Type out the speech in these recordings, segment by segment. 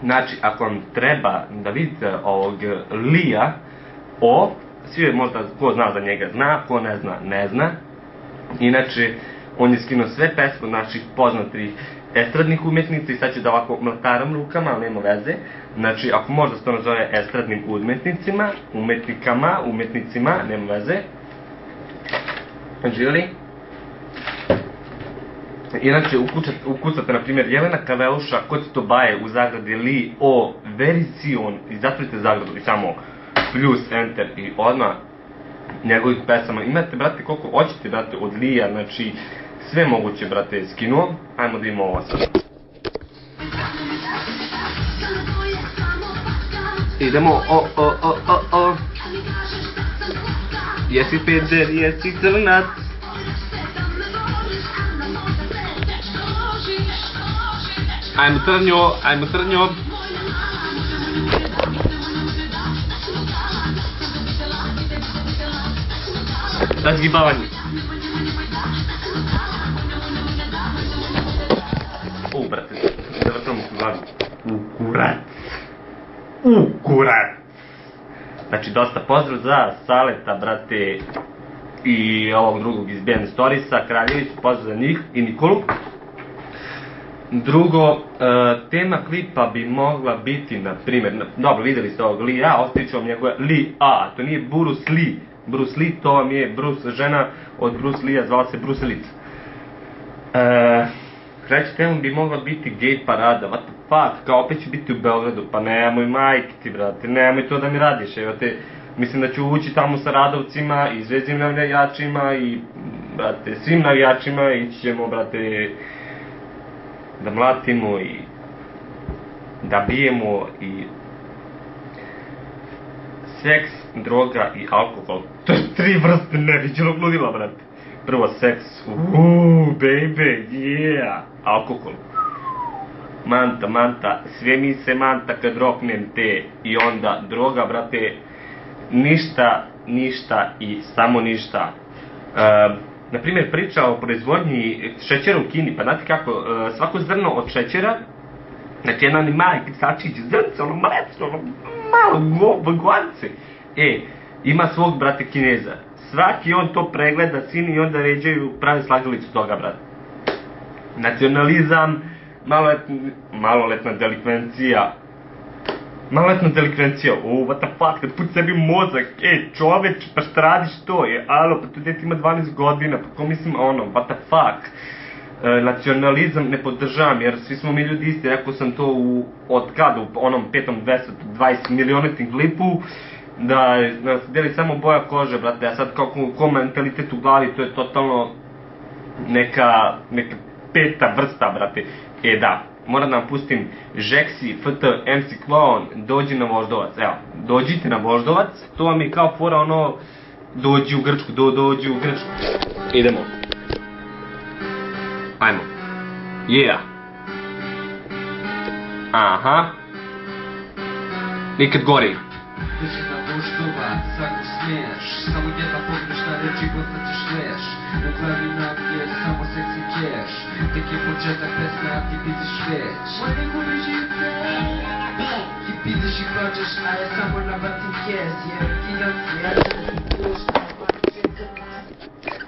Znači, ako vam treba da vidite ovog Lija O, svi možda ko zna za njega zna, ko ne zna, ne zna. Inače, on je skinuo sve pesme naših poznatih estradnih umetnica i sad će da ovako mlataram rukama, ali nema veze. Znači, ako možda se to nazove estradnim umetnicima, umetnicima, nema veze. Živjeli? Inače, ukucate, na primjer, Jelena Kaveluša, Kod to baje, u zagradi Li O Version, i zatvorite zagradu i samo plus, enter i odmah njegovih pesama. Imate, brate, koliko hoćete, brate, od Lija, znači, sve moguće, brate, skinuo. Ajmo da imamo ovo sad. Idemo, o. Jesi peder, jesi crnac. Ajmo trnjo. Razgibavanje. Brate, zavrtamo u glavu. Ukurac. Znači, dosta pozdrav za Saleta, brate, i ovog drugog iz BN Storiesa, Kraljević, pozdrav za njih i Nikolu. Drugo, tema klipa bi mogla biti, na primjer, dobro, vidjeli ste ovog Li A, ostavit ću vam njegove Li A, to nije Bruce Lee. Bruce Lee, to vam je žena od Bruce Lee-a, zvala se Bruselica. Treća tema bi mogla biti gay parada, what the fuck, kao opet ću biti u Beogradu, pa nemoj majke ti, brate, nemoj to da mi radiš, evo te, mislim da ću ući tamo sa Radovcima i zvezdnim navijačima i, brate, svim navijačima, ići ćemo, brate, da mlatimo i da bijemo i seks, droga i alkohol, to je 3 vrste neviđenog ludila, brate. Prvo seks, baby, yeah, alkohol, manta, sve mi se manta kad roknem te i onda droga, brate, ništa i samo ništa. Naprimjer, priča o proizvodnji šećera u Kini, pa znate kako, svako zrno od šećera, znači jedan mali sačić zrnce, ono mlečno, ono malo vagvance, ima svog, brate, Kineza. Svaki on to pregleda, sini, i onda ređaju, prave slagalicu toga, brate. Nacionalizam, maloletna delikvencija, what the fuck, da puti sebi mozak, čoveč, pa šta radiš to, alo, pa tu dete ima 12 godina, pa ko mislim, ono, what the fuck. Nacionalizam ne podržavam, jer svi smo mi ljudi isti, rekao sam to od kada, u onom 5.220 milionitim klipu, da se deli samo boja kože, brate, a sad kao mentalitet u glavi, to je totalno neka 5. vrsta, brate. Da, moram da vam pustim Žeksi, FT, MC Clown, dođi na Voždovac, evo, dođite na Voždovac, to vam je kao fora ono, dođi u Grčku, dođi u Grčku. Idemo. Ajmo. Yeah. Aha. Nikad gori. Dođi na Voždovac, ako smiješ, samo jedna pogrešna reč i gotovo ćeš leš. U glavi nam je samo seksi keš, tek je početak pesme, a ti vidiš već. Manje gori žice, ti vidiš i prođeš, a ja samo nabacim kes, jer ti nas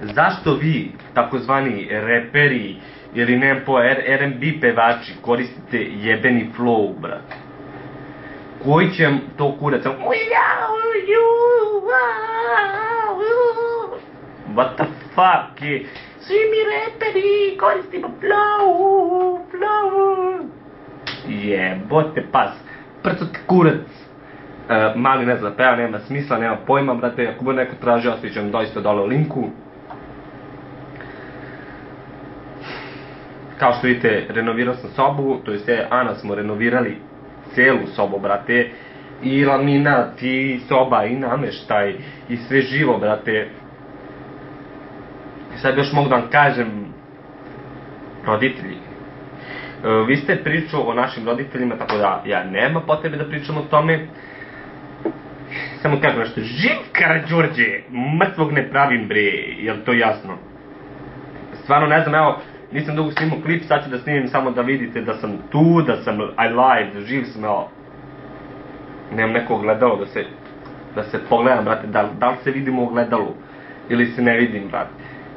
Zašto vi, takozvani reperi, ili nemam po R&B pevači, koristite jebeni flow, brate? Koji će to kurac? What the fuck? Svi mi reperi koristimo flow. Jebote pas. Prcat kurac. Mali ne zna peva, nema smisla, nema pojma, brate. Ako bude neko tražio, ostavit ću vam doista dole u linku. Kao što vidite, renovirao sam sobu, to jest Ana smo renovirali celu sobu, brate, i laminat, i soba, i nameštaj, i sve živo, brate. Sad još mogu da vam kažem, roditelji, vi ste pričao o našim roditeljima, tako da ja nema potrebe da pričam o tome. Samo kažem nešto, živ Karađorđe, mrtvog ne pravim, bre, jel to jasno? Stvarno ne znam, evo, nisam dugo snimao klip, sad ću da snimim samo da vidite da sam tu, da sam I live, da živ sam, evo. Nemam neko ogledalo da se pogledam, brate, da li se vidim u ogledalu ili se ne vidim, brate.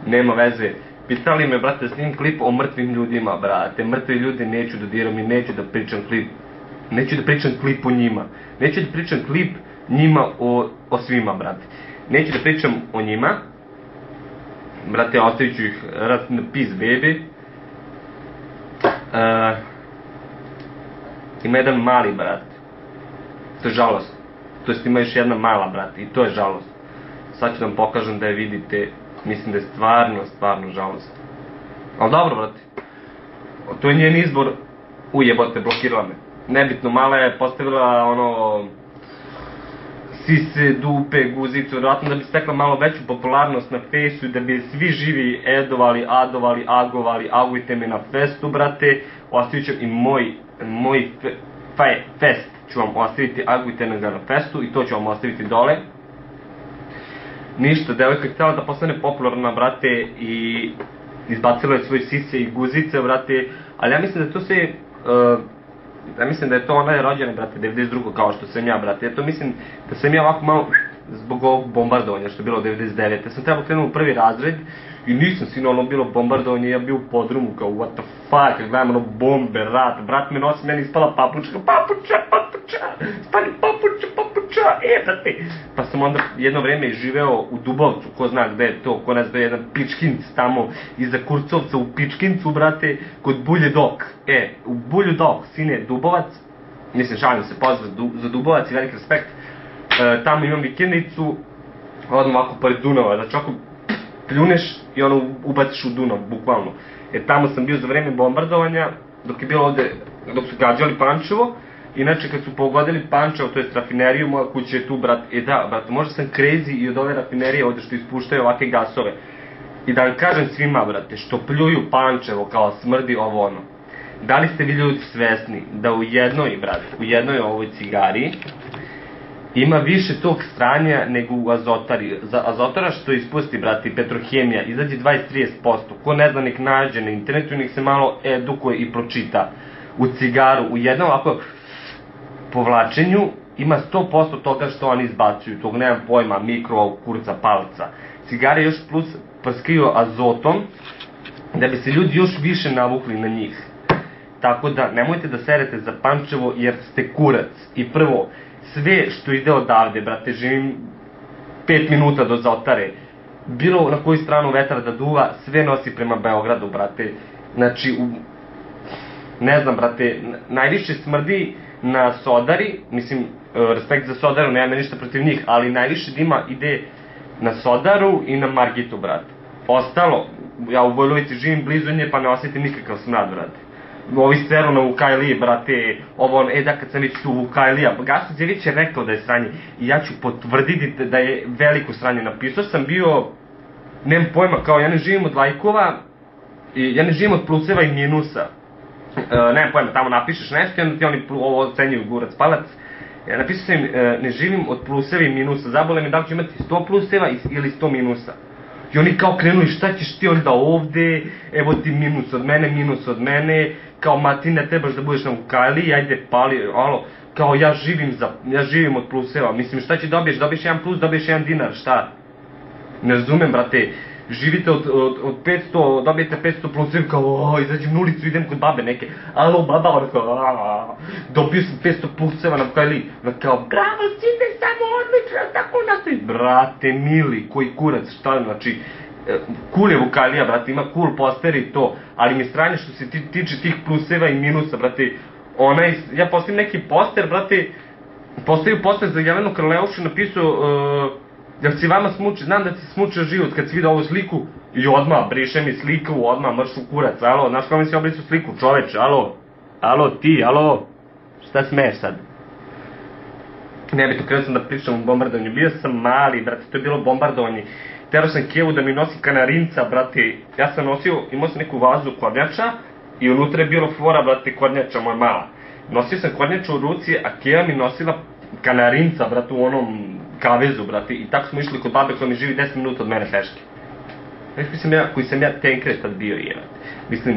Nema veze. Pitali me, brate, da snimim klip o mrtvim ljudima, brate. Mrtvi ljudi neću da diram i neću da pričam klip. Neću da pričam klip o njima. Neću da pričam klip njima o svima, brate. Neću da pričam o njima. Brate, ostavit ću ih rest in peace, baby. Ima jedan mali, brate. To je žalost. To jest ima još jedna mala, brate, i to je žalost. Sad ću vam pokažem da je vidite. Mislim da je stvarno žalost. Ali dobro, brate. To je njen izbor. Ujebote, blokirala me. Nebitno, mala je postavila ono... sise, dupe, guzicu, vjerojatno da bi stekla malo veću popularnost na fejsu i da bi svi živi edovali, adovali, agovali, agujte me na festu, brate. Ostavit ću i moj fest ću vam ostaviti, agujte me ga na festu i to ću vam ostaviti dole. Ništa, devojka je htjela da postane popularna, brate, i izbacila je svoje sise i guzice, brate, ali ja mislim da to sve... Ja mislim da je to ona je rođena, brate, 92. kao što sam ja, brate. Ja to mislim da sam ja ovako malo, zbog ovog bombardovanja što je bilo 99. Ja sam trebao krenuti u prvi razred i nisam sino ono bilo bombardovanje, ja bio u podrumu kao what the fuck, gledam ono bombe, rat, brat me nosi, meni ispala papučka, spali papuča, brate. Pa sam onda jedno vreme živeo u Dubovcu, ko zna gde je to, ko ne zna, jedan Pičkinc tamo, iza Kurcovca u Pičkincu, brate, kod Bulje Dok. U Bulju Dok, sine, Dubovac, mislim, šalim se, pozdrav za Dubovac i velik respekt. Tamo imam vikendicu, odmah ovako pored Dunava, znači ovako pljuneš i ono ubaciš u Dunav, bukvalno. Tamo sam bio za vreme bombardovanja, dok je bilo ovde, dok su gađali Pančevo. Inače, kad su pogodili Pančevo, to je rafineriju, moja kuća je tu, brate. Da, brate, možda sam crazy i od ove rafinerije ovde što ispuštaju ovake gasove. I da vam kažem svima, brate, što pljuju Pančevo kao smrdi ovo ono. Da li ste vi ljudi svesni da u jednoj, brate, u jednoj ovoj cigariji ima više tog stranja nego u azotari. Za azotara što ispusti, brate, Petrohemija, izađe 20-30%. Ko ne zna, nek nađe na internetu i nek se malo edukuje i pročita. U cigaru, u jednom ovako povlačenju ima 100% toga što oni izbacuju. Tog nemam pojma, mikro, kurca, palca. Cigare još plus prskaju azotom da bi se ljudi još više navukli na njih. Tako da nemojte da serete za Pančevo jer ste kurac. I prvo, sve što ide odavde, brate, živim 5 minuta do Zotare. Bilo na koju stranu vetra da duva, sve nosi prema Beogradu, brate. Znači, ne znam, brate, najviše smrdi na Sodari, mislim, respekt za Sodaru, nemam ništa protiv njih, ali najviše dima ide na Sodaru i na Margitu, brate. Ostalo, ja u Vojlovici živim blizu nje, pa ne osjetim nikakav smrad, brate. Ovi steru na Vukajliji, brate, ovo, da, kad sam već tu Vukajlija, Gaso Đević je rekao da je sranje i ja ću potvrditi da je veliko sranje. Napisao sam bio, nemam pojma, kao ja ne živim od lajkova, ja ne živim od pluseva i minusa. Nemam pojma, tamo napišeš nešto i onda ti oni ovo ocenjuju gurac palac. Napisao sam im, ne živim od pluseva i minusa, zabole me da li ću imati 100 pluseva ili 100 minusa. I oni kao krenuli, šta ćeš ti onda ovde, evo ti minus od mene, kao ma ti ne trebaš da budeš na Vukajliji, ajde pali, alo, kao ja živim od pluseva, mislim šta će dobiješ, dobiješ 1 plus, dobiješ 1 dinar, šta? Ne razumem, brate, živite od 500, dobijete 500 pluseva, kao izađem na ulicu, idem kod babe neke, alo baba, ono kao, dobio sam 500 pluseva na Vukajliji, kao bravo sine, samo odlično, tako nastavi, brate mili, koji kurac, šta, znači, cool je Vukajlija, brate, ima cool poster i to, ali mi je stranje što se tiče tih pluseva i minusa, brate, ja postavim neki poster, brate, postavio poster za Jelenu Krleušu, napisao, jel si vama smuče, znam da ti smuče život kad si vidio ovu sliku i odmah briše mi sliku, odmah mršu kurac, alo, znaš kako mi si obrisu sliku, čoveče, alo, ti, šta smeješ sad? Nebitno, krenuo sam da pričam o bombardovanju, bio sam mali, brate, to je bilo bombardovanje, terao sam Kevu da mi nosi kanarinca, brate, ja sam nosio, imao sam neku vazu kornjača i unutra je bilo fora, brate, kornjača moja mala. Nosio sam kornjača u ruci, a Keva mi nosila kanarinca, brate, u onom kavezu, brate, i tako smo išli kod babe koja mi živi 10 minuta od mene peške. koji sam ja tenkre tad bio, jebate. Mislim,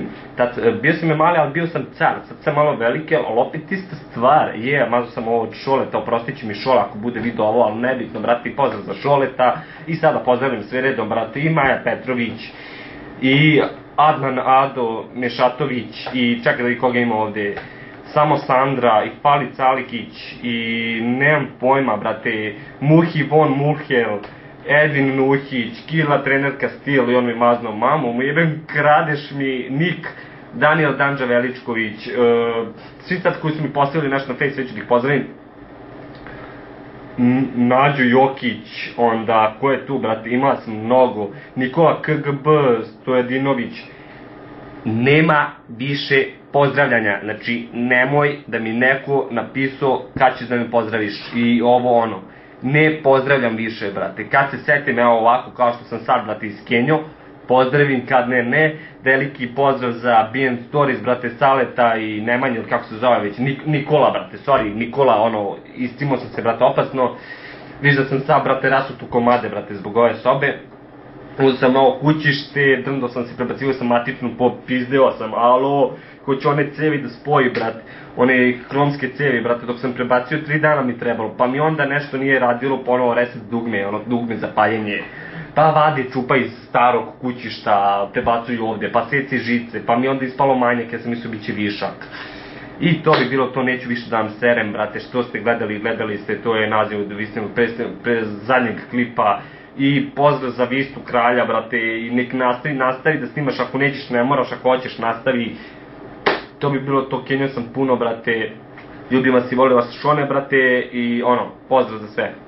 bio sam je mali, ali bio sam car, sad sam malo velike, ali opet ista stvar, mazao sam ovo od Šoleta, oprostit će mi Šola ako bude vidio ovo, ali nebitno, brate, i pozdrav za Šoleta, i sada pozdravljam sve redom, brate, i Maja Petrović, i Adnan Ado Mešatović, i čekaj da i koga ima ovde, samo Sandra, i Palic Alikić, i nemam pojma, brate, Muhi von Mulhel, Edin Nuhić, Kila trenerka Stil, i on mi mazno mamu, jebem, kradeš mi, Nik, Daniel Danđa Veličković, svi sad koji su mi postavili nešto na Face, već ću ih pozdravim, Nađo Jokić, onda, ko je tu, brate, imala sam mnogo, Nikola KGB, Stojadinović, nema više pozdravljanja, znači, nemoj da mi neko napisao kad ćeš da me pozdraviš, i ovo ono, ne pozdravljam više, brate, kad se setim, evo ovako, kao što sam sad, brate, iskenio, pozdravim, kad ne, veliki pozdrav za BN Stories, brate, Saleta i Nemanja, ili kako se zove već, Nikola, brate, sorry, Nikola, ono, istimo sam se, brate, opasno, viš da sam sad, brate, rasutu komade, brate, zbog ove sobe, uzeo sam ovo kućište, drndo sam se, prebacivao sam matičnu, popizdeo sam, alo, hoću one cevi da spoji, brate, one kromske cevi, brate, dok sam prebacio 3 dana mi trebalo, pa mi onda nešto nije radilo, ponovo reset dugme, ono, dugme za paljenje, pa vadi čupa iz starog kućišta, prebacuju ovde, pa seci žice, pa mi onda ispalo manjak, ja sam mislio bit će višak. I to bi bilo to, neću više da vam serem, brate, što ste gledali ste, to je naziv pre zadnjeg klipa, i pozdrav za Vistu Kralja, brate, i nek nastavi da snimaš, ako nećeš ne moraš, ako hoćeš nastavi, to bi bilo to, kenio sam puno, brate, ljubim vas i volim vas Šone, brate, i ono, pozdrav za sve.